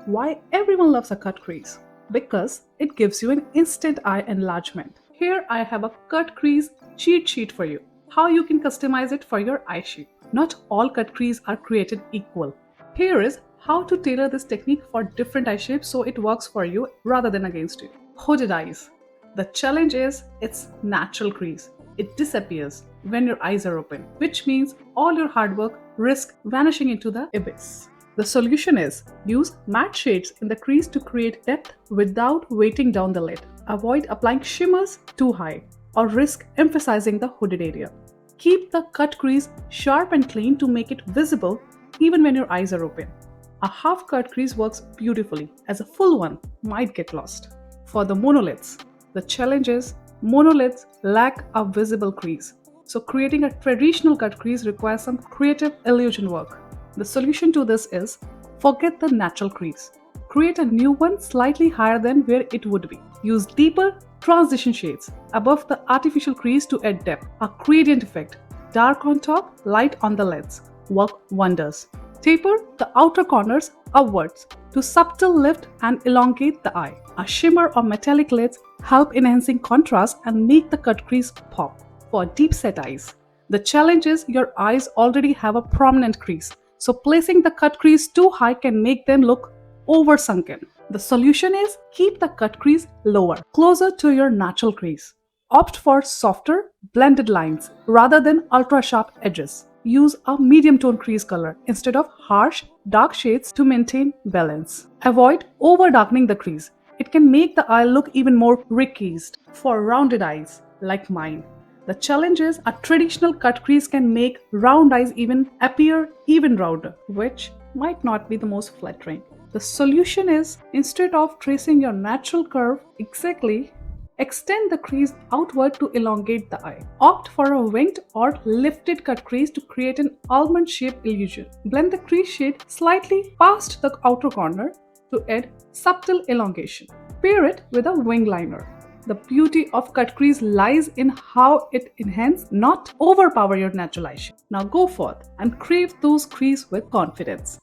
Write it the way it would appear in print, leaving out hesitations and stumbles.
Why everyone loves a cut crease? Because it gives you an instant eye enlargement. Here I have a cut crease cheat sheet for you. How you can customize it for your eye shape. Not all cut crease are created equal. Here is how to tailor this technique for different eye shapes so it works for you rather than against you. Hooded eyes. The challenge is its natural crease. It disappears when your eyes are open, which means all your hard work risks vanishing into the abyss. The solution is use matte shades in the crease to create depth without weighting down the lid. Avoid applying shimmers too high or risk emphasizing the hooded area. Keep the cut crease sharp and clean to make it visible even when your eyes are open. A half cut crease works beautifully, as a full one might get lost. For the monolids, the challenge is monolids lack a visible crease. So creating a traditional cut crease requires some creative illusion work. The solution to this is forget the natural crease. Create a new one slightly higher than where it would be. Use deeper transition shades above the artificial crease to add depth. A gradient effect, dark on top, light on the lids, work wonders. Taper the outer corners upwards to subtle lift and elongate the eye. A shimmer or metallic lids help enhancing contrast and make the cut crease pop. For deep set eyes, the challenge is your eyes already have a prominent crease, so placing the cut crease too high can make them look over-sunken. The solution is keep the cut crease lower, closer to your natural crease. Opt for softer, blended lines rather than ultra-sharp edges. Use a medium tone crease color instead of harsh, dark shades to maintain balance. Avoid over-darkening the crease. It can make the eye look even more creased. For rounded eyes, like mine, the challenge is a traditional cut crease can make round eyes even appear even rounder, which might not be the most flattering. The solution is, instead of tracing your natural curve exactly, extend the crease outward to elongate the eye. Opt for a winged or lifted cut crease to create an almond-shaped illusion. Blend the crease shade slightly past the outer corner to add subtle elongation. Pair it with a wing liner. The beauty of cut crease lies in how it enhances, not overpower your natural eye shape. Now go forth and crave those crease with confidence.